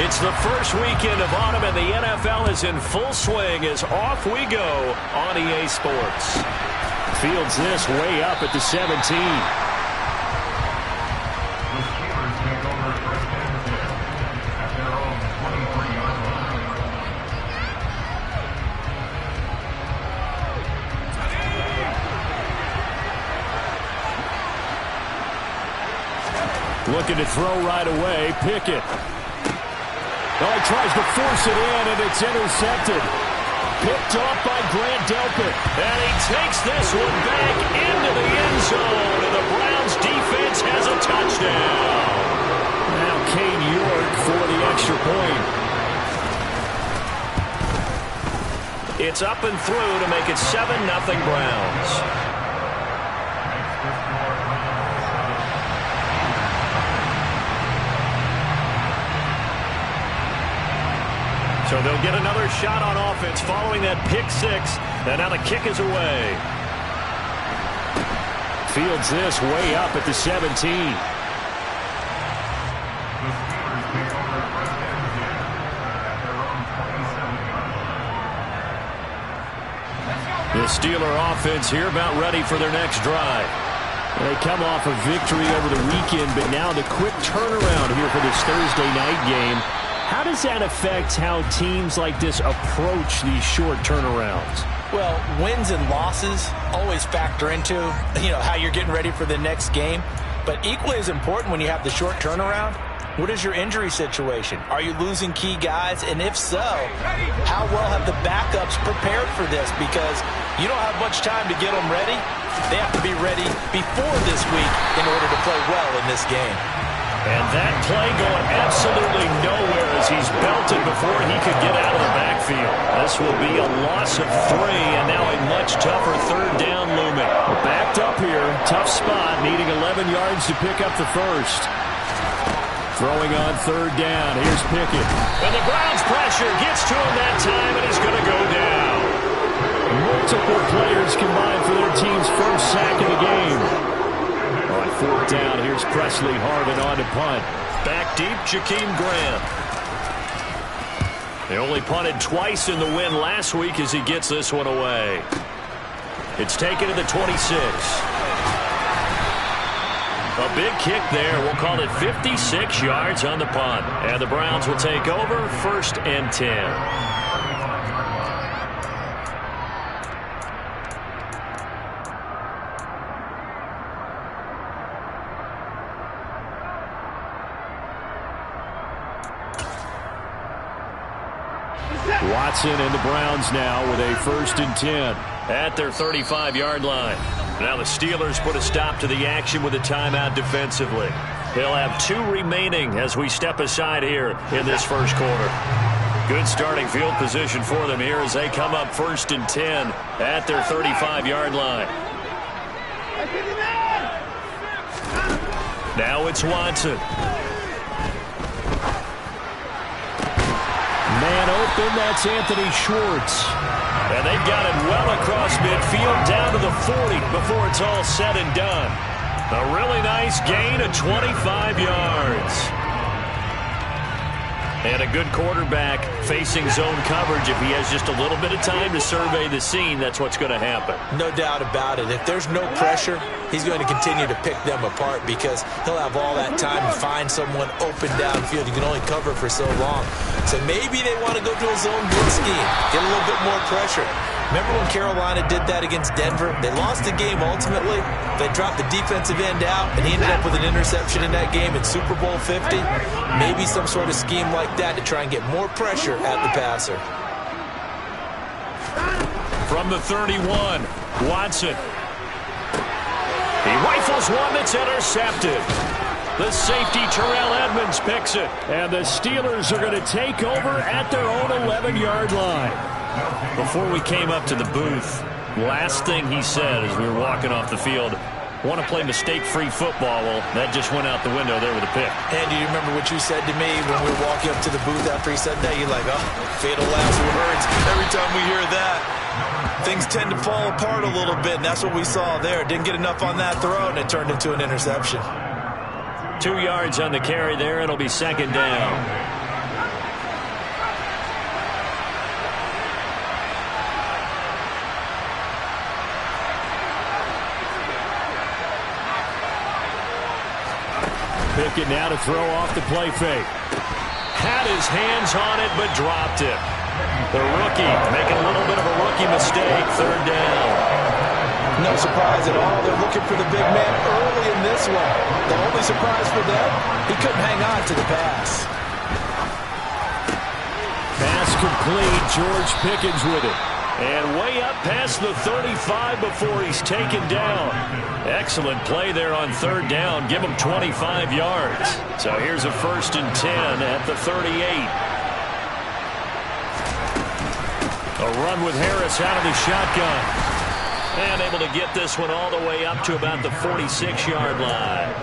It's the first weekend of autumn, and the NFL is in full swing as off we go on EA Sports. Fields this way up at the 17. Looking to throw right away. Pickett. Oh, he tries to force it in, and it's intercepted. Picked off by Grant Delpit. And he takes this one back into the end zone, and the Browns defense has a touchdown. Now Kane York for the extra point. It's up and through to make it 7-0 Browns. So they'll get another shot on offense following that pick six. And now the kick is away. Fields this way up at the 17. The Steeler offense here about ready for their next drive. They come off a victory over the weekend, but now the quick turnaround here for this Thursday night game. How does that affect how teams like this approach these short turnarounds? Well, wins and losses always factor into, how you're getting ready for the next game. But equally as important when you have the short turnaround, what is your injury situation? Are you losing key guys? And if so, how well have the backups prepared for this? Because you don't have much time to get them ready. They have to be ready before this week in order to play well in this game. And that play going absolutely nowhere as he's belted before he could get out of the backfield. This will be a loss of 3, and now a much tougher third down looming. Backed up here, tough spot, needing 11 yards to pick up the first. Throwing on third down, here's Pickett. And the Browns pressure gets to him that time, and he's going to go down. Multiple players combined for their team's first sack of the game. On fourth down, here's Presley Harvin on to punt. Back deep, Jakeem Grant. They only punted twice in the win last week as he gets this one away. It's taken to the 26. A big kick there. We'll call it 56 yards on the punt. And the Browns will take over 1st and 10. Watson and the Browns now with a 1st and 10 at their 35-yard line. Now the Steelers put a stop to the action with a timeout defensively. They'll have 2 remaining as we step aside here in this first quarter. Good starting field position for them here as they come up 1st and 10 at their 35-yard line. Now it's Watson. Man open, that's Anthony Schwartz. And they've got him well across midfield down to the 40 before it's all said and done. A really nice gain of 25 yards. And a good quarterback facing zone coverage. If he has just a little bit of time to survey the scene, that's what's going to happen. No doubt about it. If there's no pressure, he's going to continue to pick them apart because he'll have all that time to find someone open downfield. You can only cover for so long. So maybe they want to go to a zone blitz scheme, get a little bit more pressure. Remember when Carolina did that against Denver? They lost the game ultimately. They dropped the defensive end out, and he ended up with an interception in that game in Super Bowl 50. Maybe some sort of scheme like that to try and get more pressure at the passer. From the 31, Watson. He rifles one that's intercepted. The safety, Terrell Edmonds, picks it. And the Steelers are going to take over at their own 11-yard line. Before we came up to the booth, last thing he said as we were walking off the field, want to play mistake-free football. Well, that just went out the window there with a pick. And do you remember what you said to me when we were walking up to the booth after he said that? You're like, oh, fatal last words. Every time we hear that, things tend to fall apart a little bit, and that's what we saw there. Didn't get enough on that throw, and it turned into an interception. 2 yards on the carry there. It'll be 2nd down. Pickett now to throw off the play fake. Had his hands on it, but dropped it. The rookie making a little bit of a rookie mistake. Third down. No surprise at all. They're looking for the big man early in this one. The only surprise for them, he couldn't hang on to the pass. Pass complete. George Pickens with it. And way up past the 35 before he's taken down. Excellent play there on third down. Give him 25 yards. So here's a 1st and 10 at the 38. A run with Harris out of the shotgun. And able to get this one all the way up to about the 46-yard line.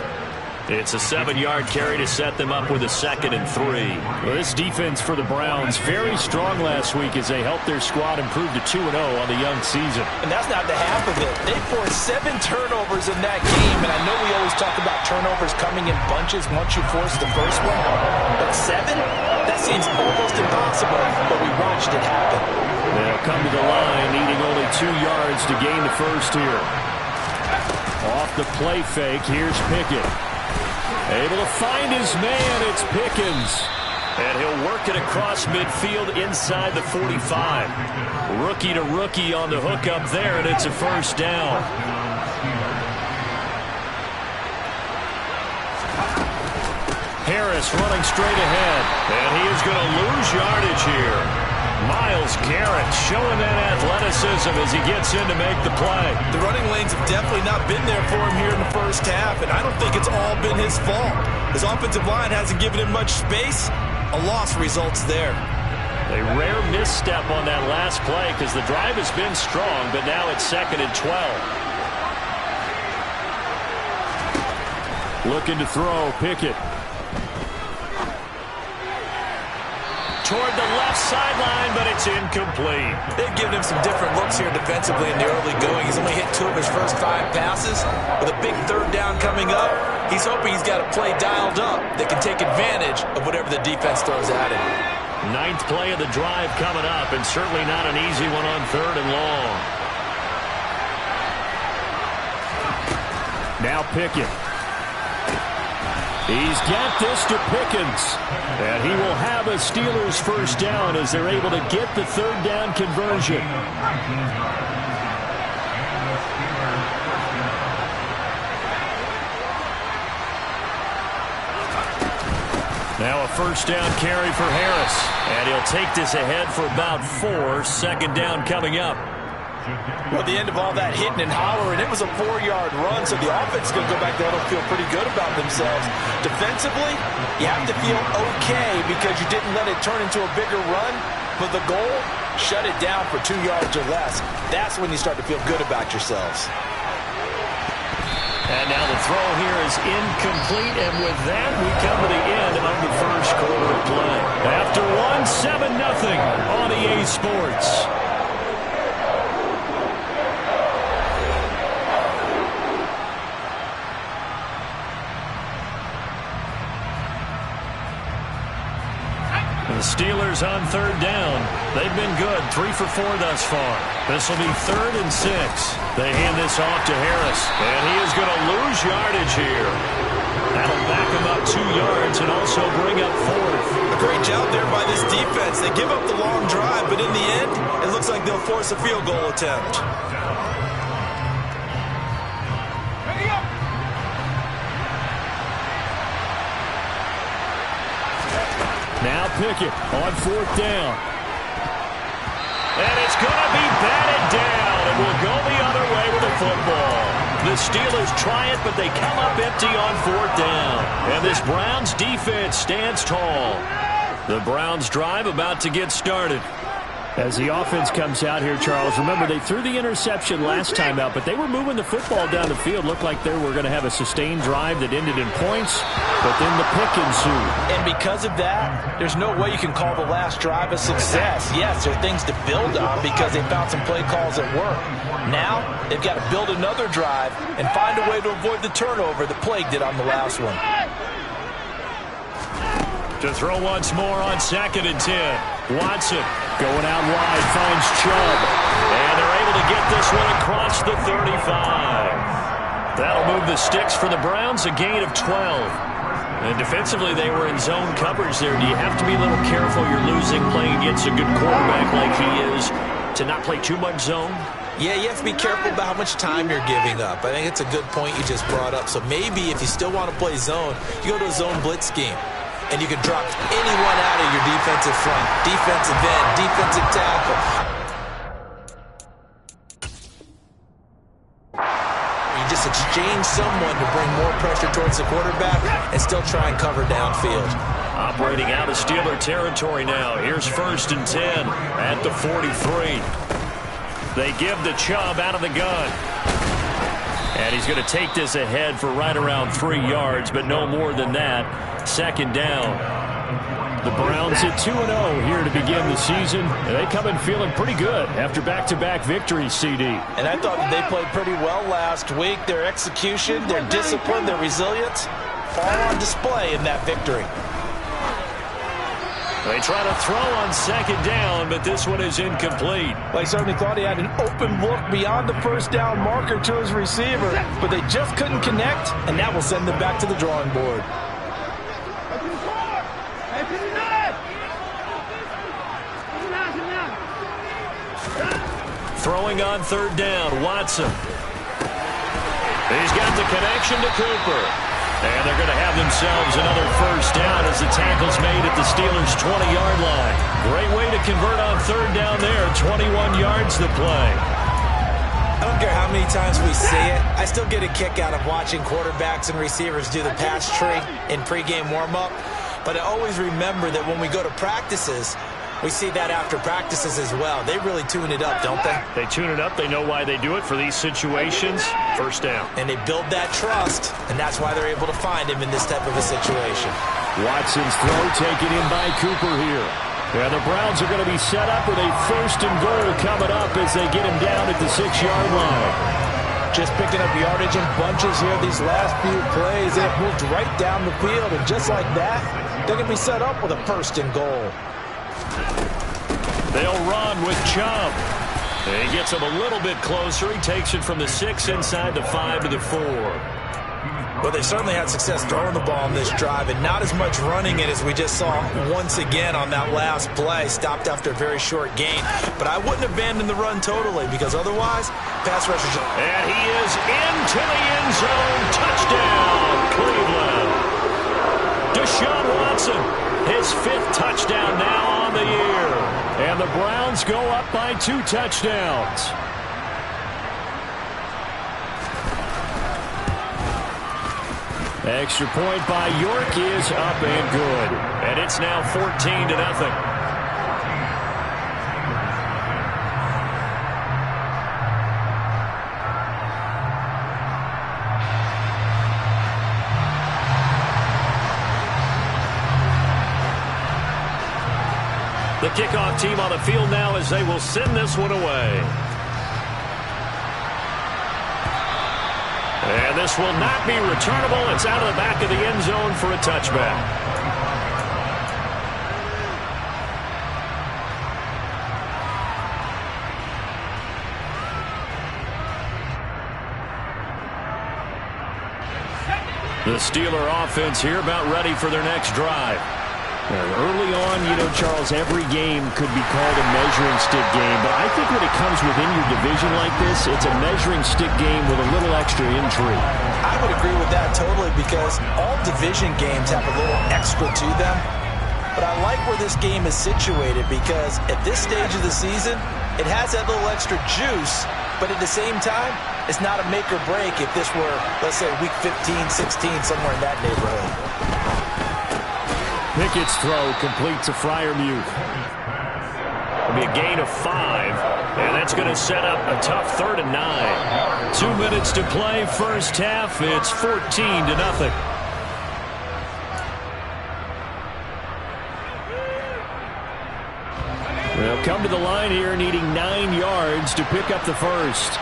It's a 7-yard carry to set them up with a 2nd and 3. Well, this defense for the Browns very strong last week as they helped their squad improve to 2-0 on the young season. And that's not the half of it. They forced 7 turnovers in that game, and I know we always talk about turnovers coming in bunches once you force the first one. But 7? That seems almost impossible, but we watched it happen. They'll come to the line, needing only 2 yards to gain the first here. Off the play fake, here's Pickett. Able to find his man, it's Pickens. And he'll work it across midfield inside the 45. Rookie to rookie on the hook up there, and it's a 1st down. Harris running straight ahead, and he is going to lose yardage here. Myles Garrett showing that athleticism as he gets in to make the play. The running lanes have definitely not been there for him here in the first half, and I don't think it's all been his fault. His offensive line hasn't given him much space. A loss results there. A rare misstep on that last play because the drive has been strong, but now it's 2nd and 12. Looking to throw, Pickett. Toward the left sideline, but it's incomplete. They've given him some different looks here defensively in the early going. He's only hit 2 of his first 5 passes. With a big 3rd down coming up, he's hoping he's got a play dialed up that can take advantage of whatever the defense throws at him. 9th play of the drive coming up, and certainly not an easy one on 3rd and long. Now Pickett. He's got this to Pickens. And he will have a Steelers 1st down as they're able to get the 3rd down conversion. Now a 1st down carry for Harris. And he'll take this ahead for about 4. 2nd down coming up. Well, the end of all that hitting and hollering, it was a 4-yard run, so the offense is going to go back there and feel pretty good about themselves. Defensively, you have to feel okay because you didn't let it turn into a bigger run, but the goal, shut it down for 2 yards or less. That's when you start to feel good about yourselves. And now the throw here is incomplete, and with that, we come to the end of the first quarter of play. After one, 7-0 on EA Sports. The Steelers on 3rd down. They've been good, 3 for 4 thus far. This will be 3rd and 6. They hand this off to Harris, and he is going to lose yardage here. That'll back him up 2 yards and also bring up 4th. A great job there by this defense. They give up the long drive, but in the end, it looks like they'll force a field goal attempt. Now Pickett on 4th down. And it's going to be batted down, and we'll go the other way with the football. The Steelers try it, but they come up empty on 4th down. And this Browns defense stands tall. The Browns drive about to get started. As the offense comes out here, Charles, remember they threw the interception last time out, but they were moving the football down the field. Looked like they were going to have a sustained drive that ended in points, but then the pick ensued. And because of that, there's no way you can call the last drive a success. Yes, there are things to build on because they found some play calls that work. Now, they've got to build another drive and find a way to avoid the turnover that plagued it on the last one. To throw once more on 2nd and 10. Watson going out wide, finds Chubb. And they're able to get this one across the 35. That'll move the sticks for the Browns, a gain of 12. And defensively, they were in zone coverage there. Do you have to be a little careful? You're losing playing against a good quarterback like he is to not play too much zone? Yeah, you have to be careful about how much time you're giving up. I think it's a good point you just brought up. So maybe if you still want to play zone, you go to a zone blitz scheme. And you can drop anyone out of your defensive front, defensive end, defensive tackle. You just exchange someone to bring more pressure towards the quarterback and still try and cover downfield. Operating out of Steeler territory now. Here's 1st and 10 at the 43. They give the Chubb out of the gun. And he's going to take this ahead for right around 3 yards, but no more than that. 2nd down. The Browns at 2-0 here to begin the season. And they come in feeling pretty good after back-to-back victories, CD. And I thought they played pretty well last week. Their execution, their discipline, their resilience, all on display in that victory. They try to throw on 2nd down, but this one is incomplete. They certainly thought he had an open look beyond the 1st down marker to his receiver, but they just couldn't connect, and that will send them back to the drawing board. Throwing on 3rd down, Watson. He's got the connection to Cooper. And they're going to have themselves another 1st down as the tackle's made at the Steelers' 20-yard line. Great way to convert on 3rd down there. 21 yards to play. I don't care how many times we see it. I still get a kick out of watching quarterbacks and receivers do the pass tree in pregame warm-up. But I always remember that when we go to practices, we see that after practices as well. They really tune it up, don't they? They tune it up. They know why they do it for these situations. 1st down. And they build that trust, and that's why they're able to find him in this type of a situation. Watson's throw taken in by Cooper here. Yeah, the Browns are going to be set up with a 1st and goal coming up as they get him down at the 6-yard line. Just picking up yardage in bunches here these last few plays. They've moved right down the field, and just like that, they're going to be set up with a 1st and goal. They'll run with Chubb. He gets him a little bit closer. He takes it from the 6 inside the 5 to the 4. Well, they certainly had success throwing the ball in this drive, and not as much running it as we just saw once again on that last play. Stopped after a very short gain. But I wouldn't abandon the run totally, because otherwise, pass rushers. And he is into the end zone. Touchdown, Cleveland. Deshaun Watson, his 5th touchdown now on the year. And the Browns go up by 2 touchdowns. Extra point by York is up and good. And it's now 14-0. The kickoff team on the field now as they will send this one away. And this will not be returnable. It's out of the back of the end zone for a touchback. The Steeler offense here about ready for their next drive. Early on, Charles, every game could be called a measuring stick game, but I think when it comes within your division like this, it's a measuring stick game with a little extra intrigue. I would agree with that totally, because all division games have a little extra to them. But I like where this game is situated, because at this stage of the season, it has that little extra juice, but at the same time, it's not a make or break if this were, let's say, week 15, 16, somewhere in that neighborhood. Pickett's throw complete to Freiermuth. It'll be a gain of 5, and that's going to set up a tough 3rd and 9. 2 minutes to play, 1st half. It's 14-0. They'll come to the line here needing 9 yards to pick up the 1st.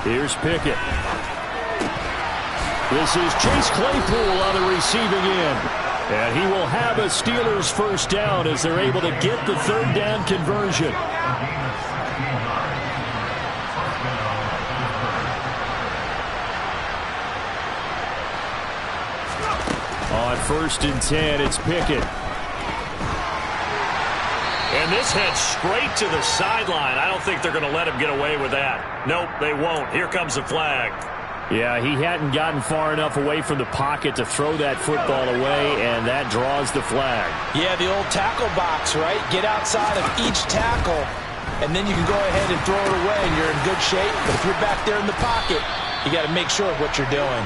Here's Pickett. This is Chase Claypool on the receiving end. And he will have a Steelers 1st down as they're able to get the 3rd down conversion. on 1st and 10. It's Pickett. And this heads straight to the sideline. I don't think they're going to let him get away with that. Nope, they won't. Here comes the flag. Yeah, he hadn't gotten far enough away from the pocket to throw that football away, and that draws the flag. Yeah, the old tackle box, right? Get outside of each tackle, and then you can go ahead and throw it away, and you're in good shape. But if you're back there in the pocket, you got to make sure of what you're doing.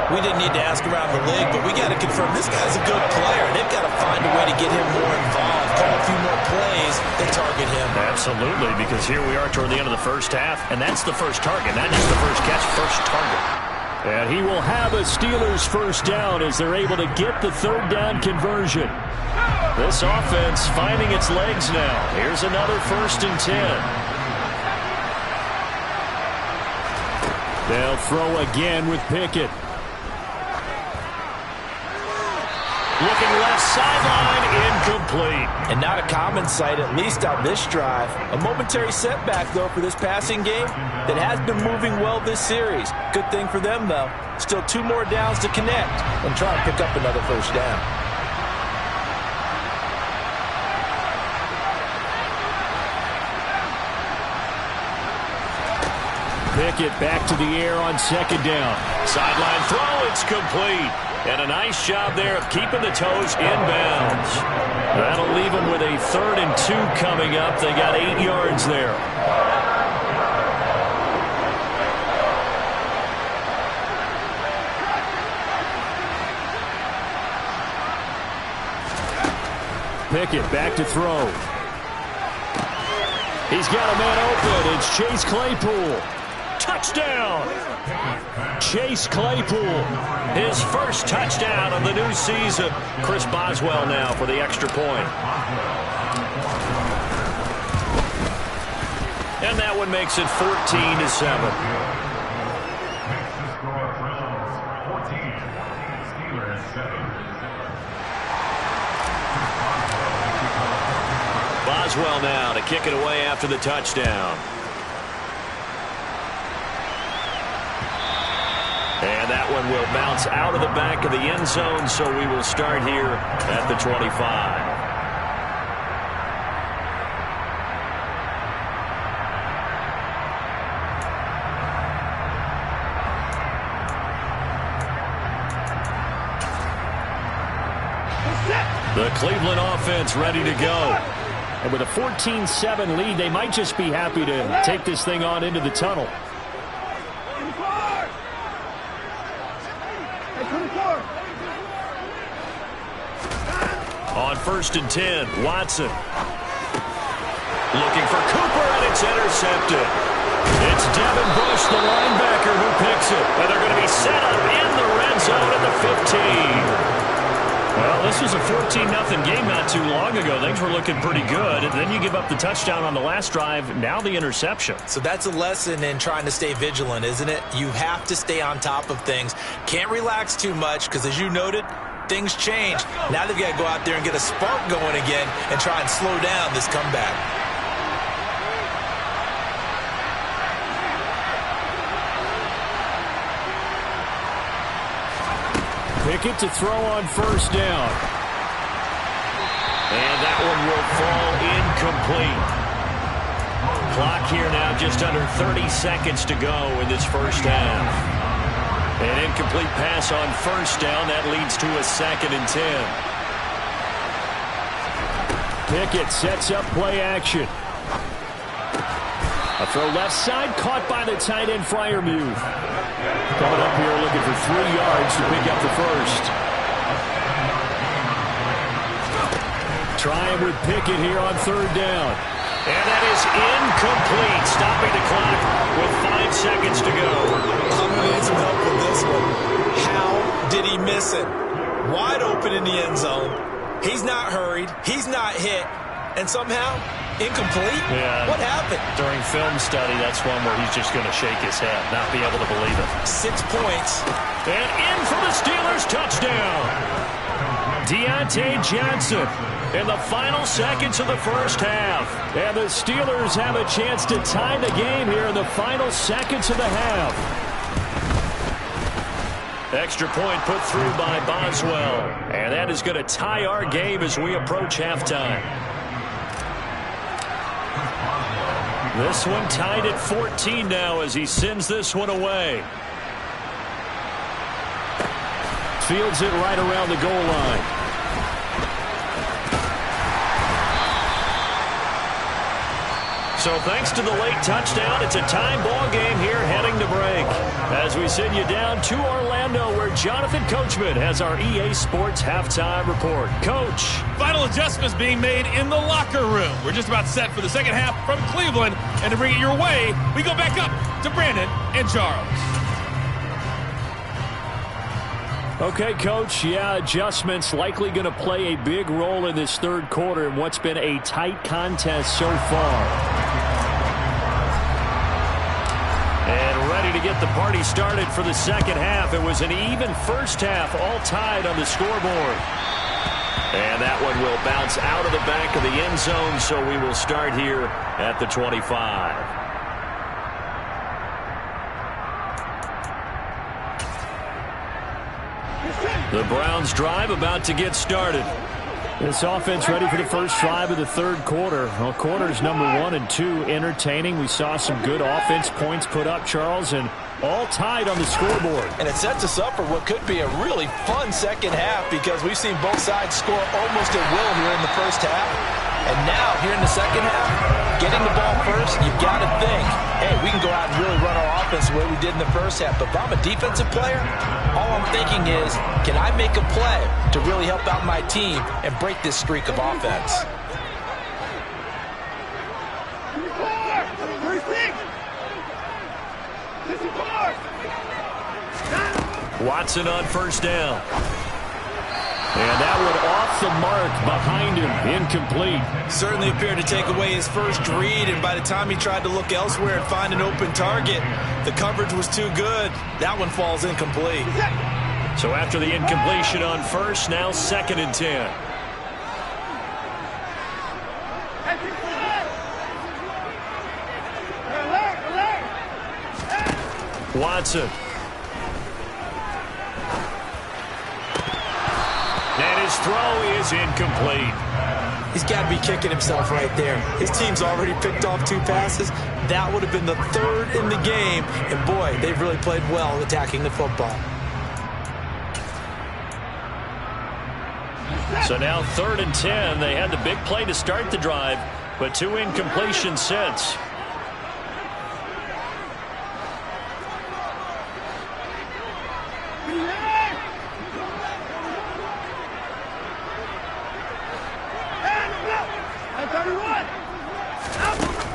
We didn't need to ask around the league, but we got to confirm this guy's a good player. They've got to find a way to get him more involved, call a few more plays that target him. Absolutely, because here we are toward the end of the first half, and that's the first target, not just the first catch, first target. And he will have a Steelers first down as they're able to get the 3rd down conversion. This offense finding its legs now. Here's another 1st and 10. They'll throw again with Pickett. Looking left sideline, incomplete. And not a common sight, at least on this drive. A momentary setback, though, for this passing game that has been moving well this series. Good thing for them, though. Still 2 more downs to connect and try and pick up another first down. Pickett back to the air on 2nd down. Sideline throw, it's complete. And a nice job there of keeping the toes inbounds. That'll leave them with a 3rd and 2 coming up. They got 8 yards there. Pickett back to throw. He's got a man open. It's Chase Claypool. Touchdown! Chase Claypool. His first touchdown of the new season. Chris Boswell now for the extra point. And that one makes it 14-7. Boswell now to kick it away after the touchdown. And that one will bounce out of the back of the end zone, so we will start here at the 25. The Cleveland offense ready to go. And with a 14-7 lead, they might just be happy to take this thing on into the tunnel. On 1st and 10, Watson. Looking for Cooper, and it's intercepted. It's Devin Bush, the linebacker, who picks it. And they're going to be set up in the red zone at the 15. Well, this was a 14-0 game not too long ago. Things were looking pretty good. And then you give up the touchdown on the last drive. Now the interception. So that's a lesson in trying to stay vigilant, isn't it? You have to stay on top of things. Can't relax too much because, as you noted, things change. Now they've got to go out there and get a spark going again and try and slow down this comeback. Pickett to throw on 1st down. And that one will fall incomplete. Clock here now just under 30 seconds to go in this first half. An incomplete pass on 1st down. That leads to a 2nd and 10. Pickett sets up play action. A throw left side, caught by the tight end, Freiermuth. Coming up here looking for 3 yards to pick up the first. Trying with Pickett here on 3rd down. And that is incomplete. Stopping the clock with 5 seconds to go. I'm going to need some help with this one. How did he miss it? Wide open in the end zone. He's not hurried. He's not hit. And somehow, incomplete? Yeah. What happened? During film study, that's one where he's just going to shake his head, not be able to believe it. 6 points. And in for the Steelers touchdown. Deontay Johnson in the final seconds of the first half. And the Steelers have a chance to tie the game here in the final seconds of the half. Extra point put through by Boswell. And that is going to tie our game as we approach halftime. This one tied at 14 now as he sends this one away. Fields it right around the goal line. So thanks to the late touchdown, it's a time ball game here heading to break. As we send you down to Orlando, where Jonathan Coachman has our EA Sports halftime report. Coach. Final adjustments being made in the locker room. We're just about set for the second half from Cleveland. And to bring it your way, we go back up to Brandon and Charles. Okay, Coach, adjustments likely going to play a big role in this third quarter in what's been a tight contest so far. And ready to get the party started for the second half. It was an even first half, all tied on the scoreboard. And that one will bounce out of the back of the end zone, so we will start here at the 25. The Browns drive about to get started. This offense ready for the first drive of the third quarter. Well, quarters number 1 and 2 entertaining. We saw some good offense points put up, Charles, and all tied on the scoreboard. And it sets us up for what could be a really fun second half because we've seen both sides score almost at will here in the first half. And now, here in the second half, getting the ball first, you've got to think, hey, we can go out and really run our offense the way we did in the first half. But if I'm a defensive player, all I'm thinking is, can I make a play to really help out my team and break this streak of offense? Watson on first down. And that one off the mark behind him, incomplete. Certainly appeared to take away his first read, and by the time he tried to look elsewhere and find an open target, the coverage was too good. That one falls incomplete. So after the incompletion on first, now 2nd and 10. Watson. And his throw is incomplete. He's got to be kicking himself right there. His team's already picked off 2 passes. That would have been the 3rd in the game. And, boy, they've really played well attacking the football. So now 3rd and 10. They had the big play to start the drive, but 2 incompletions since.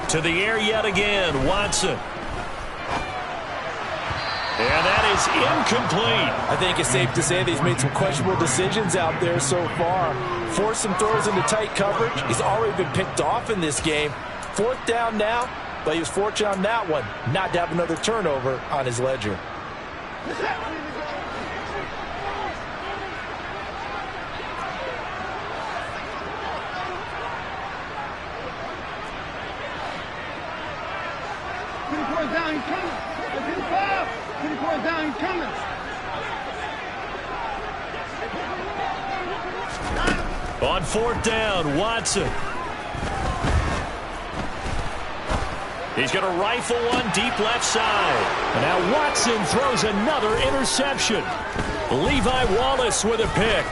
To the air yet again, Watson. And that is incomplete. I think it's safe to say that he's made some questionable decisions out there so far. Forced some throws into tight coverage. He's already been picked off in this game. 4th down now, but he was fortunate on that one not to have another turnover on his ledger. On 4th down, Watson. He's going to rifle one deep left side. And now Watson throws another interception. Levi Wallace with a pick.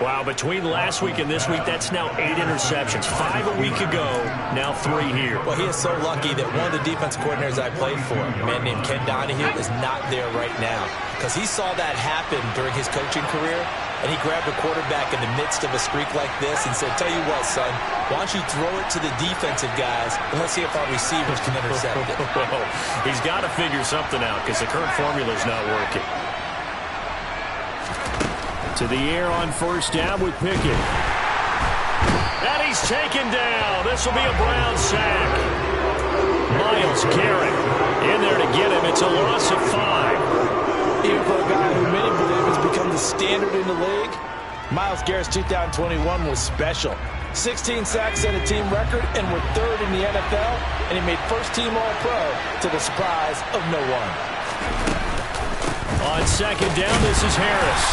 Wow, between last week and this week, that's now 8 interceptions. 5 a week ago, now 3 here. Well, he is so lucky that one of the defense coordinators I played for, a man named Ken Donahue, is not there right now. Because he saw that happen during his coaching career, and he grabbed a quarterback in the midst of a streak like this and said, tell you what, son, why don't you throw it to the defensive guys, and let's see if our receivers can intercept it. He's got to figure something out because the current formula's not working. To the air on first down with Pickett. And he's taken down. This will be a Brown sack. Myles Garrett in there to get him. It's a loss of 5. Even for a guy who many believe has become the standard in the league, Myles Garrett's 2021 was special. 16 sacks set a team record, and we're 3rd in the NFL, and he made first-team All-Pro to the surprise of no one. On second down, this is Harris.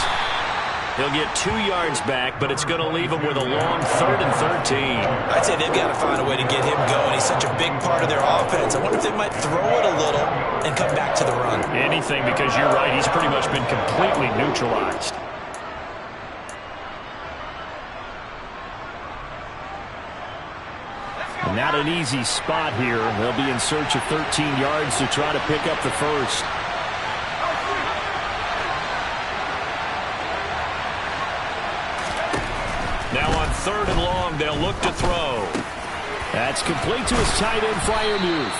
He'll get 2 yards back, but it's going to leave him with a long 3rd and 13. I'd say they've got to find a way to get him going. He's such a big part of their offense. I wonder if they might throw it a little and come back to the run. Anything, because you're right. He's pretty much been completely neutralized. Not an easy spot here. They'll be in search of 13 yards to try to pick up the first. Now on 3rd and long, they'll look to throw. That's complete to his tight end flyer move.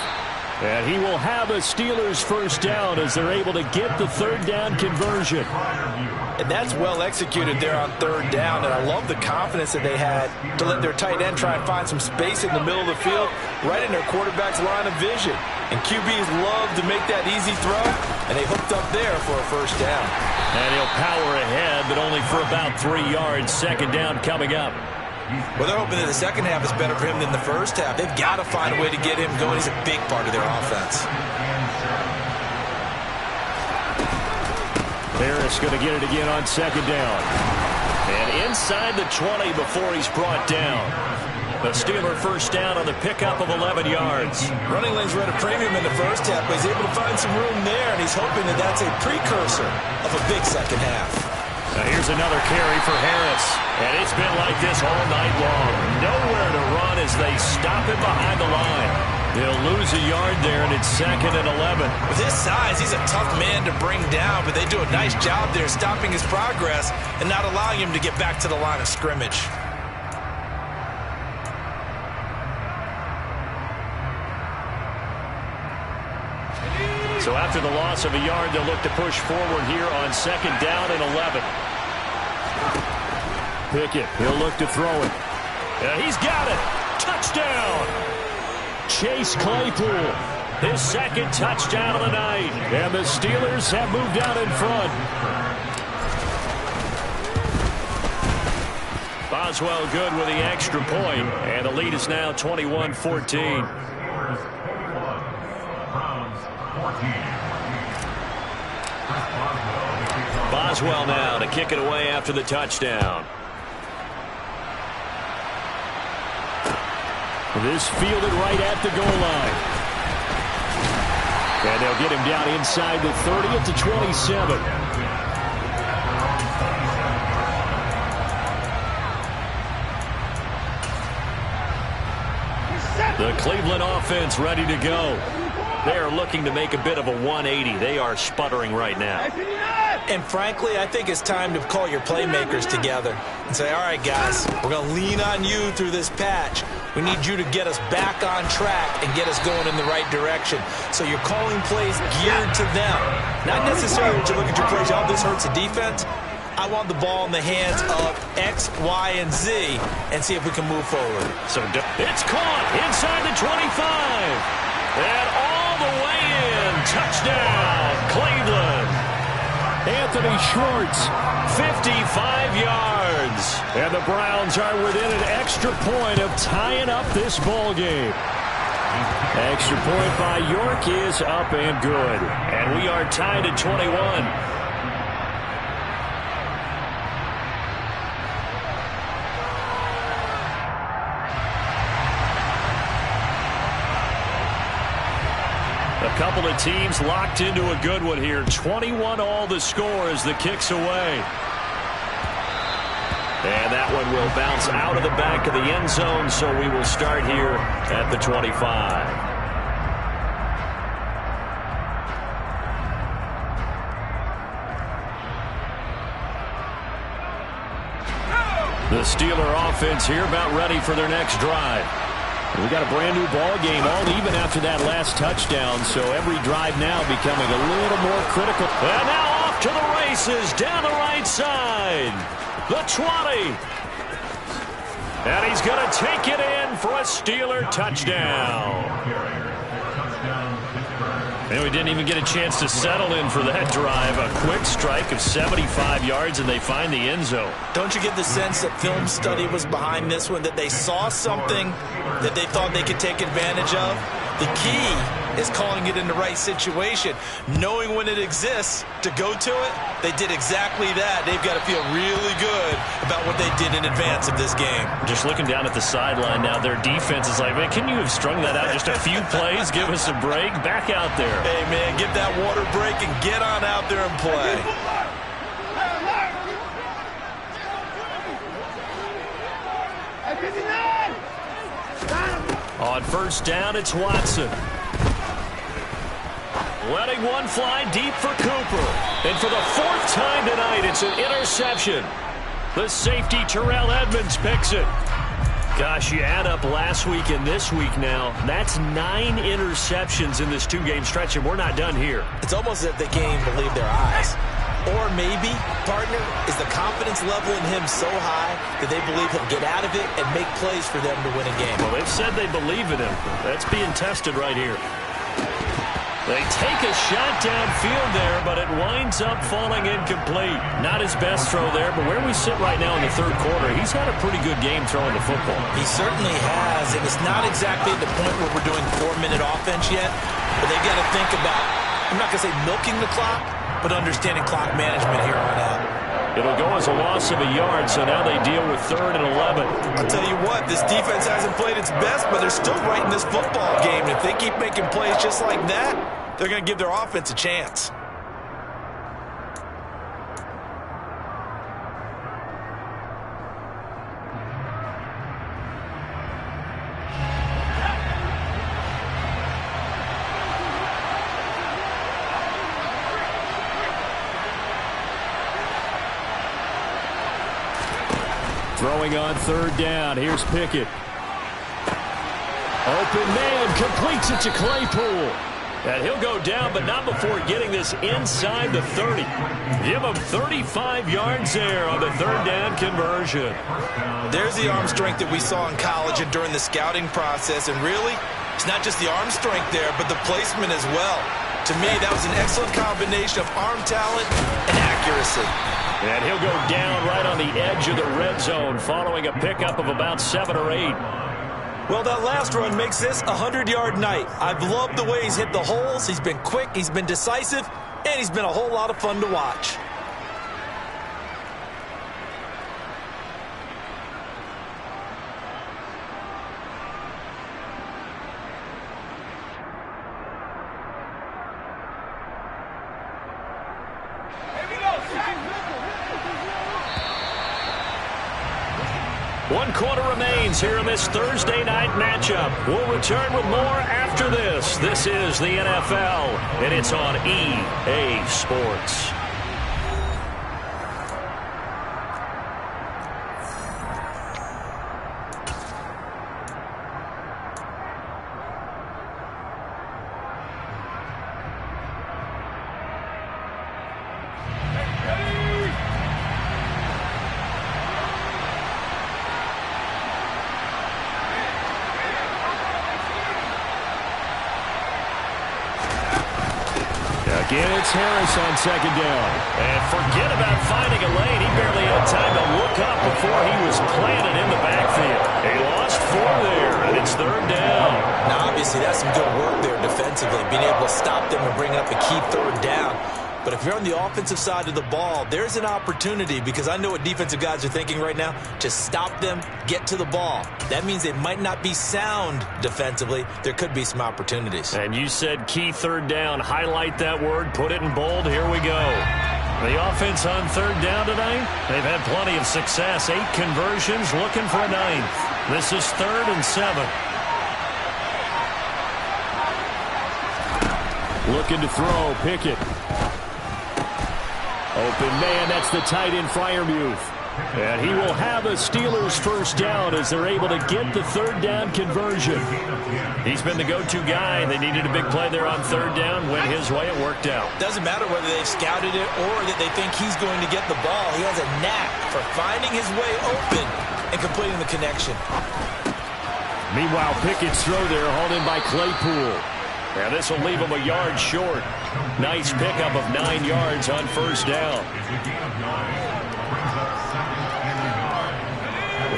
And he will have a Steelers first down as they're able to get the 3rd down conversion. And that's well executed there on 3rd down, and I love the confidence that they had to let their tight end try and find some space in the middle of the field, right in their quarterback's line of vision. And QBs love to make that easy throw, and they hooked up there for a first down. And he'll power ahead, but only for about 3 yards. 2nd down coming up. Well, they're hoping that the second half is better for him than the first half. They've got to find a way to get him going. He's a big part of their offense. Harris going to get it again on 2nd down. And inside the 20 before he's brought down. The Steeler first down on the pickup of 11 yards. Running lanes were at a premium in the first half, but he's able to find some room there, and he's hoping that that's a precursor of a big second half. Now here's another carry for Harris. And it's been like this all night long. Nowhere to run as they stop him behind the line. They'll lose a yard there, and it's 2nd and 11. With his size, he's a tough man to bring down, but they do a nice job there stopping his progress and not allowing him to get back to the line of scrimmage. So after the loss of a yard, they'll look to push forward here on 2nd down and 11. Pickett, he'll look to throw it. And he's got it. Touchdown. Chase Claypool, His 2nd touchdown of the night. and the Steelers have moved out in front. Boswell good with the extra point, and the lead is now 21-14. Boswell now to kick it away after the touchdown. This fielded right at the goal line. And they'll get him down inside the 30 at the 27. The Cleveland offense ready to go. They are looking to make a bit of a 180. They are sputtering right now. And frankly, I think it's time to call your playmakers together and say, all right, guys, we're going to lean on you through this patch. We need you to get us back on track and get us going in the right direction. So you're calling plays geared to them. Not necessarily that you look at your plays, oh, this hurts the defense. I want the ball in the hands of X, Y, and Z and see if we can move forward. So it's caught inside the 25. And all the way in. Touchdown, Cleveland. Anthony Schwartz, 55 yards. and the Browns are within an extra point of tying up this ball game. Extra point by York is up and good. And we are tied at 21. A couple of teams locked into a good one here. 21 all the score as the kick's away. And that one will bounce out of the back of the end zone, so we will start here at the 25. The Steeler offense here about ready for their next drive. We got a brand new ball game, all even after that last touchdown, so every drive now becoming a little more critical. And now off to the races down the right side. The 20. And he's going to take it in for a Steeler touchdown. And we didn't even get a chance to settle in for that drive. A quick strike of 75 yards, and they find the end zone. Don't you get the sense that film study was behind this one, that they saw something that they thought they could take advantage of? The key is calling it in the right situation. Knowing when it exists to go to it, they did exactly that. They've got to feel really good about what they did in advance of this game. Just looking down at the sideline now, their defense is like, man, can you have strung that out just a few plays? Give us a break. Back out there. Hey, man, give that water break and get on out there and play. On first down, it's Watson. Letting one fly deep for Cooper. And for the fourth time tonight, it's an interception. The safety, Terrell Edmonds, picks it. Gosh, you add up last week and this week now, that's 9 interceptions in this 2-game stretch, and we're not done here. It's almost as if they can't even believe their eyes. Or maybe, partner, is the confidence level in him so high that they believe he'll get out of it and make plays for them to win a game. Well, they've said they believe in him. That's being tested right here. They take a shot downfield there, but it winds up falling incomplete. Not his best throw there, but where we sit right now in the third quarter, he's had a pretty good game throwing the football. He certainly has, and it's not exactly at the point where we're doing 4-minute offense yet, but they've got to think about, I'm not going to say milking the clock, but understanding clock management here on out. It'll go as a loss of a yard, so now they deal with 3rd and 11. I'll tell you what, this defense hasn't played its best, but they're still right in this football game. If they keep making plays just like that, they're going to give their offense a chance. Throwing on 3rd down. Here's Pickett. Open man, completes it to Claypool. And he'll go down, but not before getting this inside the 30. Give him 35 yards there on the 3rd down conversion. There's the arm strength that we saw in college and during the scouting process. And really, it's not just the arm strength there, but the placement as well. To me, that was an excellent combination of arm talent and accuracy. And he'll go down right on the edge of the red zone following a pickup of about 7 or 8. Well, that last run makes this a 100-yard night. I've loved the way he's hit the holes. He's been quick, he's been decisive, and he's been a whole lot of fun to watch. One quarter remains here in this Thursday night matchup. We'll return with more after this. This is the NFL, and it's on EA Sports. Again, it's Harris on 2nd down. And forget about finding a lane. He barely had time to look up before he was planted in the backfield. He lost 4 there, and it's 3rd down. Now, obviously, that's some good work there defensively, being able to stop them and bring up a key 3rd down. But if you're on the offensive side of the ball, there's an opportunity, because I know what defensive guys are thinking right now, to stop them, get to the ball. That means they might not be sound defensively. There could be some opportunities. And you said key 3rd down. Highlight that word. Put it in bold. Here we go. The offense on 3rd down tonight, they've had plenty of success. 8 conversions, looking for a 9th. This is 3rd and 7. Looking to throw, Pickett. Open man, that's the tight end Freiermuth. And he will have a Steelers first down as they're able to get the 3rd down conversion. He's been the go-to guy. They needed a big play there on 3rd down. Went his way. It worked out. Doesn't matter whether they've scouted it or that they think he's going to get the ball. He has a knack for finding his way open and completing the connection. Meanwhile, Pickett's throw there hauled in by Claypool. And this will leave him a yard short. Nice pickup of 9 yards on first down.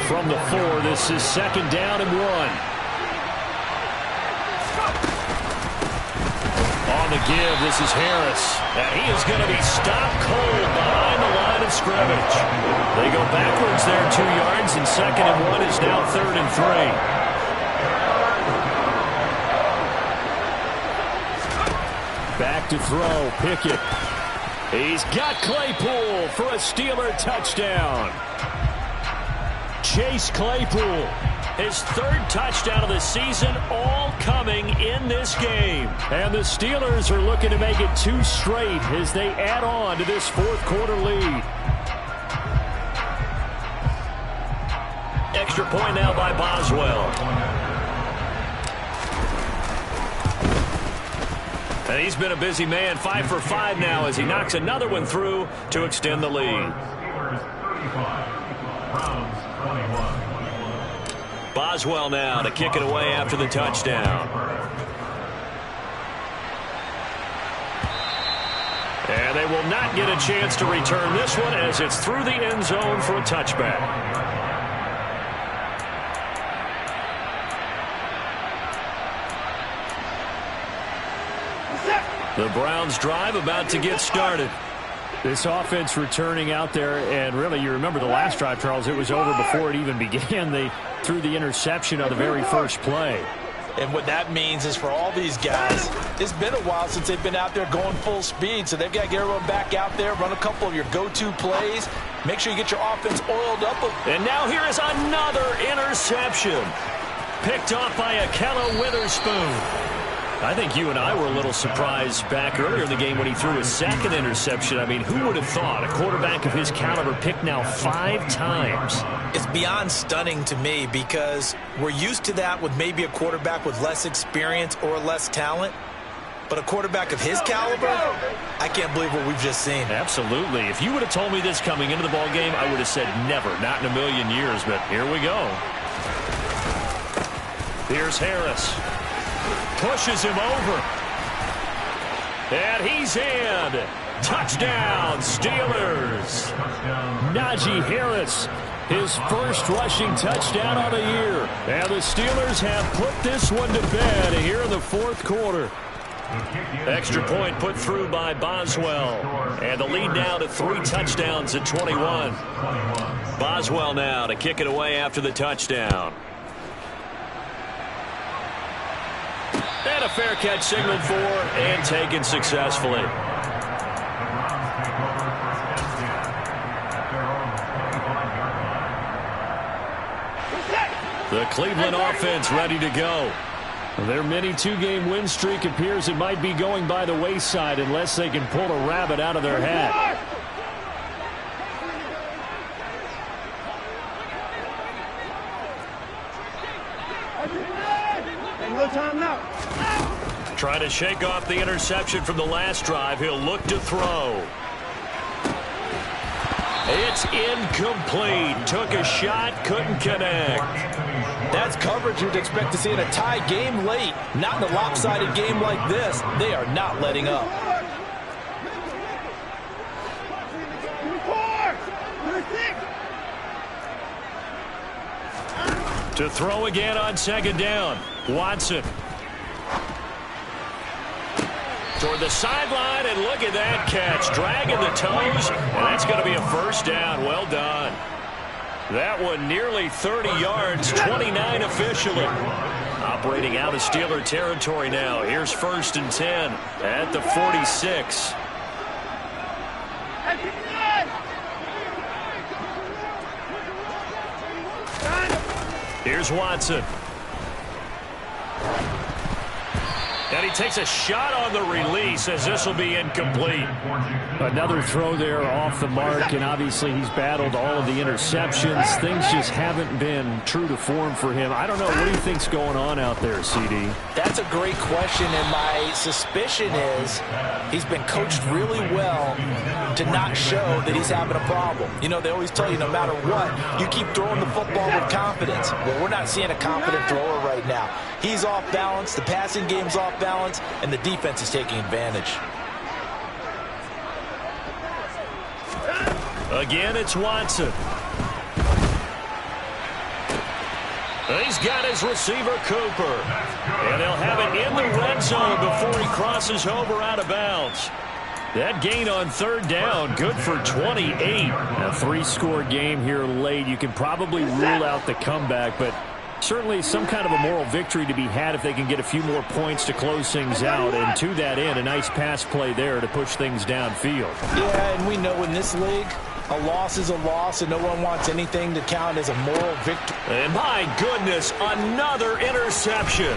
From the 4, this is 2nd down and 1. On the give, this is Harris. And he is going to be stopped cold behind the line of scrimmage. They go backwards there 2 yards, and 2nd and 1 is now 3rd and 3. Back to throw, Pickett. He's got Claypool for a Steeler touchdown. Chase Claypool. His 3rd touchdown of the season, all coming in this game. And the Steelers are looking to make it 2 straight as they add on to this 4th quarter lead. Extra point now by Boswell. And he's been a busy man, 5 for 5 now as he knocks another one through to extend the lead. Boswell now to kick it away after the touchdown. And they will not get a chance to return this one as it's through the end zone for a touchback. The Browns drive about to get started. This offense returning out there, and really you remember the last drive, Charles, it was over before it even began. They threw the interception on the very first play. And what that means is for all these guys, it's been a while since they've been out there going full speed, so they've got to get everyone back out there, run a couple of your go-to plays, make sure you get your offense oiled up. And now here is another interception. Picked off by Akella Witherspoon. I think you and I were a little surprised back earlier in the game when he threw his 2nd interception. I mean, who would have thought a quarterback of his caliber picked now 5 times? It's beyond stunning to me because we're used to that with maybe a quarterback with less experience or less talent. But a quarterback of his caliber, I can't believe what we've just seen. Absolutely. If you would have told me this coming into the ball game, I would have said never, not in a million years. But here we go. Here's Harris. Pushes him over. And he's in. Touchdown, Steelers. Najee Harris, his first rushing touchdown of the year. And the Steelers have put this one to bed here in the 4th quarter. Extra point put through by Boswell. And the lead now to 3 touchdowns at 21. Boswell now to kick it away after the touchdown. And a fair catch signaled for and taken successfully. The Cleveland offense ready to go. Their mini 2-game win streak appears it might be going by the wayside unless they can pull a rabbit out of their hat. Trying to shake off the interception from the last drive. He'll look to throw. It's incomplete. Took a shot, couldn't connect. That's coverage you'd expect to see in a tie game late. Not in a lopsided game like this. They are not letting up. To throw again on 2nd down. Watson. Toward the sideline, and look at that catch. Dragging the toes, and that's going to be a 1st down. Well done. That one nearly 30 yards, 29 officially. Operating out of Steeler territory now. Here's 1st and 10 at the 46. Here's Watson. And he takes a shot on the release as this will be incomplete. Another throw there off the mark, and obviously he's battled all of the interceptions. Things just haven't been true to form for him. I don't know. What do you think's going on out there, CD? That's a great question, and my suspicion is he's been coached really well to not show that he's having a problem. You know, they always tell you no matter what, you keep throwing the football with confidence. Well, we're not seeing a confident thrower right now. He's off balance, the passing game's off balance, and the defense is taking advantage. Again, it's Watson. He's got his receiver, Cooper. And they'll have it in the red zone before he crosses over out of bounds. That gain on third down, good for 28. A three-score game here late. You can probably rule out the comeback, but certainly some kind of a moral victory to be had if they can get a few more points to close things out. And to that end, a nice pass play there to push things downfield. Yeah, and we know in this league, a loss is a loss, and no one wants anything to count as a moral victory. And my goodness, another interception.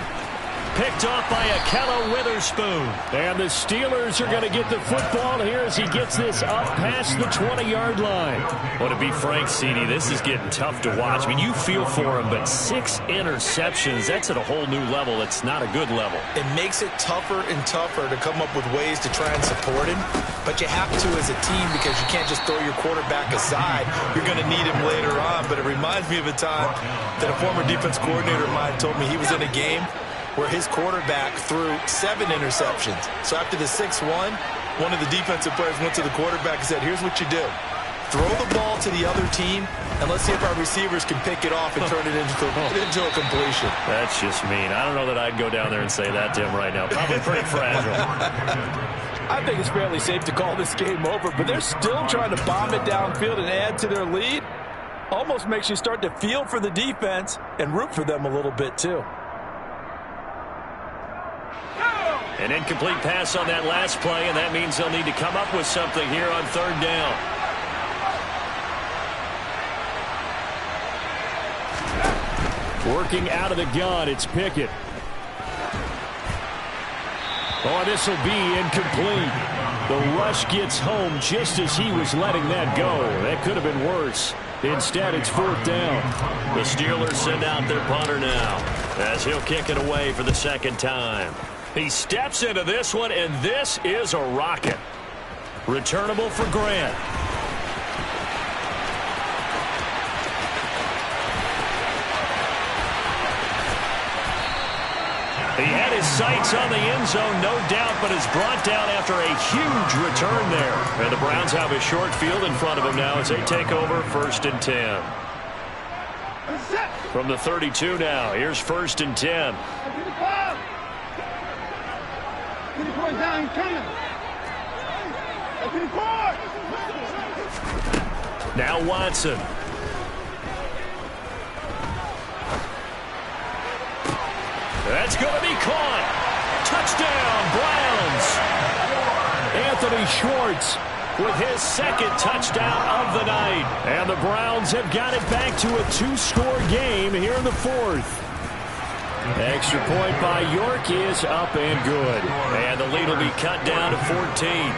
Picked off by Akella Witherspoon. And the Steelers are going to get the football here as he gets this up past the 20-yard line. Well, to be frank, CD, this is getting tough to watch. I mean, you feel for him, but 6 interceptions, that's at a whole new level. It's not a good level. It makes it tougher and tougher to come up with ways to try and support him. But you have to as a team because you can't just throw your quarterback aside. You're going to need him later on. But it reminds me of a time that a former defense coordinator of mine told me he was in a game where his quarterback threw 7 interceptions. So after the 6-1, one of the defensive players went to the quarterback and said, here's what you do. Throw the ball to the other team, and let's see if our receivers can pick it off and turn it into a completion. That's just mean. I don't know that I'd go down there and say that to him right now. Probably pretty fragile. I think it's fairly safe to call this game over, but they're still trying to bomb it downfield and add to their lead. Almost makes you start to feel for the defense and root for them a little bit, too. An incomplete pass on that last play, and that means they'll need to come up with something here on third down. Working out of the gun, it's Pickett. Oh, this will be incomplete. The rush gets home just as he was letting that go. That could have been worse. Instead, it's fourth down. The Steelers send out their punter now as he'll kick it away for the second time. He steps into this one, and this is a rocket. Returnable for Grant. He had his sights on the end zone, no doubt, but is brought down after a huge return there. And the Browns have a short field in front of them now as they take over 1st and 10. From the 32 now, here's 1st and 10. Now Watson. That's going to be caught. Touchdown, Browns. Anthony Schwartz with his second touchdown of the night. And the Browns have got it back to a 2-score game here in the fourth. Extra point by York is up and good. And the lead will be cut down to 14.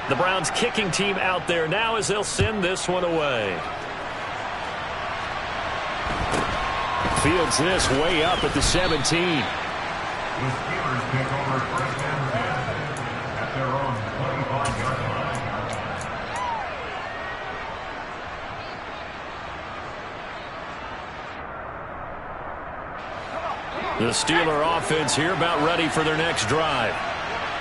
The Browns kicking team out there now as they'll send this one away. Fields this way up at the 17. The Steelers pick over 1st and 10 at their own 25-yard line. The Steeler offense here about ready for their next drive.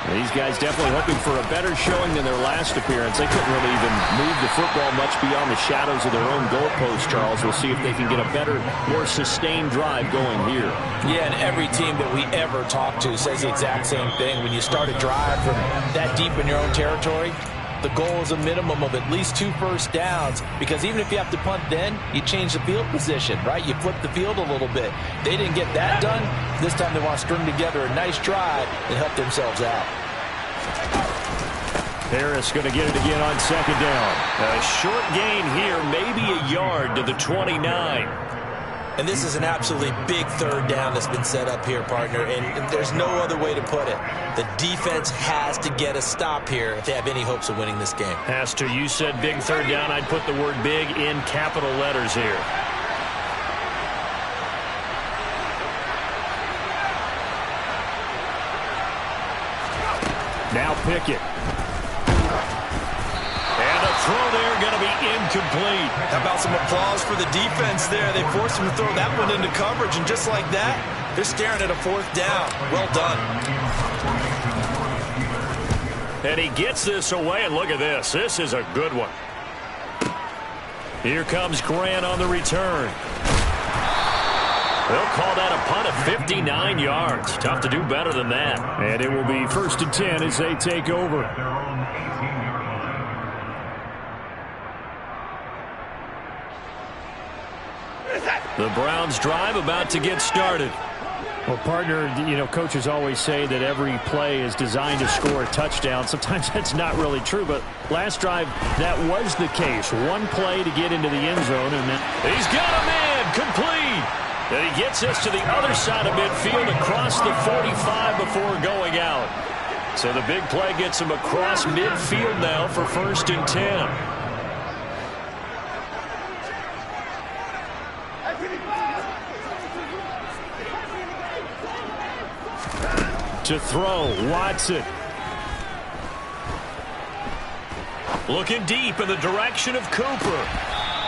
These guys definitely hoping for a better showing than their last appearance. They couldn't really even move the football much beyond the shadows of their own goalpost, Charles. We'll see if they can get a better, more sustained drive going here. Yeah, and every team that we ever talk to says the exact same thing. When you start a drive from that deep in your own territory, the goal is a minimum of at least 2 first downs, because even if you have to punt then, you change the field position, right? You flip the field a little bit. They didn't get that done. This time they want to string together a nice drive and help themselves out. Harris going to get it again on second down. A short gain here, maybe a yard to the 29. And this is an absolutely big third down that's been set up here, partner, and there's no other way to put it. The defense has to get a stop here if they have any hopes of winning this game. Has to. You said big third down. I'd put the word big in capital letters here. Now Pickett. And a throw there going to be incomplete. How about some applause for the defense there? They forced him to throw that one into coverage, and just like that, they're staring at a 4th down. Well done. And he gets this away, and look at this. This is a good one. Here comes Grant on the return. They'll call that a punt of 59 yards. Tough to do better than that. And it will be 1st and 10 as they take over. The Browns drive about to get started. Well, partner, you know, coaches always say that every play is designed to score a touchdown. Sometimes that's not really true, but last drive, that was the case. One play to get into the end zone. And then he's got a man complete. And he gets us to the other side of midfield across the 45 before going out. So the big play gets him across midfield now for 1st and 10. to throw, Watson. Looking deep in the direction of Cooper.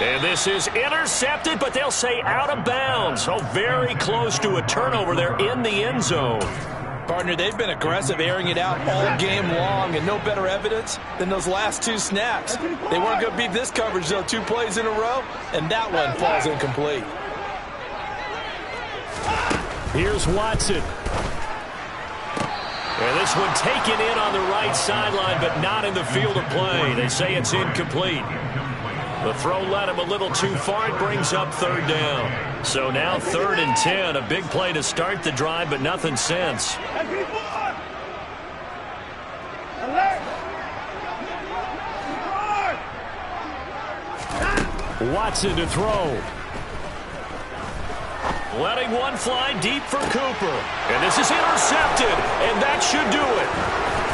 And this is intercepted, but they'll say out of bounds. So very close to a turnover there in the end zone. Partner, they've been aggressive, airing it out all game long, and no better evidence than those last two snaps. They weren't going to beat this coverage, though, 2 plays in a row, and that one falls incomplete. Here's Watson. And this one taken in on the right sideline, but not in the field of play. They say it's incomplete. The throw led him a little too far. It brings up 3rd down. So now 3rd and 10. A big play to start the drive, but nothing since. Watson to throw. Letting one fly deep for Cooper. And this is intercepted, and that should do it.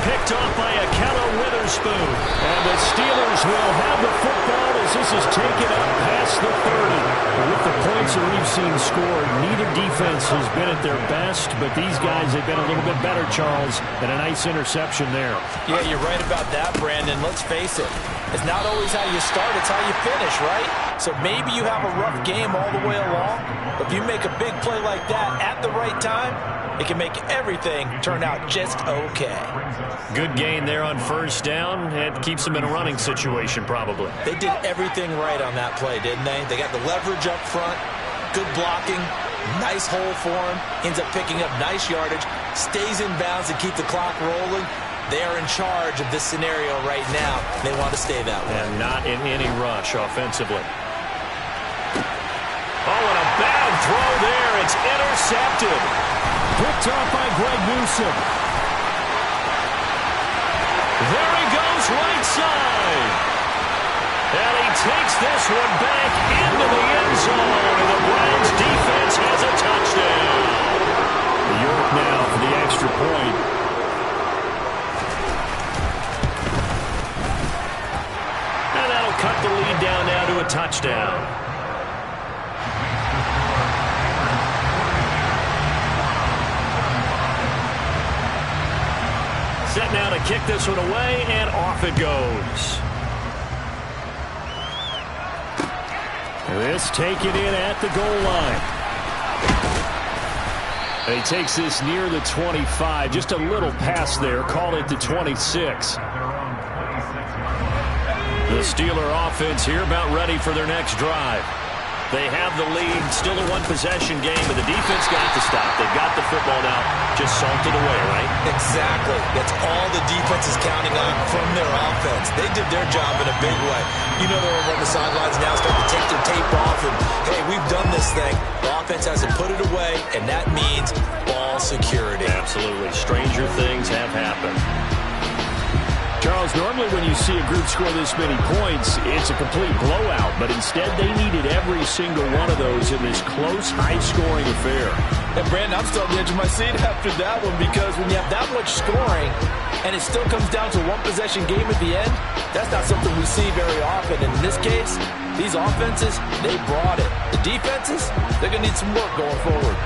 Picked off by Akello Witherspoon. And the Steelers will have the football as this is taken up past the 30. With the points that we've seen scored, neither defense has been at their best, but these guys have been a little bit better, Charles, and a nice interception there. Yeah, you're right about that, Brandon. Let's face it. It's not always how you start, it's how you finish, right? So maybe you have a rough game all the way along, but if you make a big play like that at the right time, it can make everything turn out just okay. Good gain there on 1st down. It keeps them in a running situation, probably. They did everything right on that play, didn't they? They got the leverage up front, good blocking, nice hole for him, ends up picking up nice yardage, stays in bounds to keep the clock rolling. They are in charge of this scenario right now. They want to stay that way. And not in any rush offensively. Oh, and a bad throw there. It's intercepted. Picked off by Greg Newsome. There he goes, right side. And he takes this one back into the end zone. And the Browns defense has a touchdown. York now for the extra point. And that'll cut the lead down now to a touchdown. Set now to kick this one away, and off it goes. This taken in at the goal line. And he takes this near the 25. Just a little pass there. Call it the 26. The Steeler offense here about ready for their next drive. They have the lead, still a one-possession game, but the defense got to stop. They've got the football now, just salted away, right? Exactly. That's all the defense is counting on from their offense. They did their job in a big way. You know they're over on the sidelines now, starting to take their tape off, and, hey, we've done this thing. The offense hasn't put it away, and that means ball security. Absolutely. Stranger things have happened. Charles, normally when you see a group score this many points, it's a complete blowout. But instead, they needed every single one of those in this close, high-scoring affair. And, Brandon, I'm still on the edge of my seat after that one because when you have that much scoring and it still comes down to a one-possession game at the end, that's not something we see very often. And in this case, these offenses, they brought it. The defenses, they're going to need some work going forward.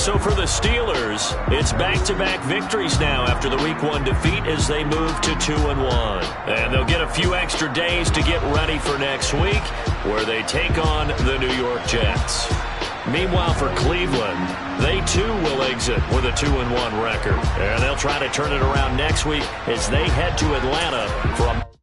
So for the Steelers, it's back-to-back victories now after the Week 1 defeat as they move to 2-1. And they'll get a few extra days to get ready for next week, where they take on the New York Jets. Meanwhile, for Cleveland, they too will exit with a 2-1 record. And they'll try to turn it around next week as they head to Atlanta for a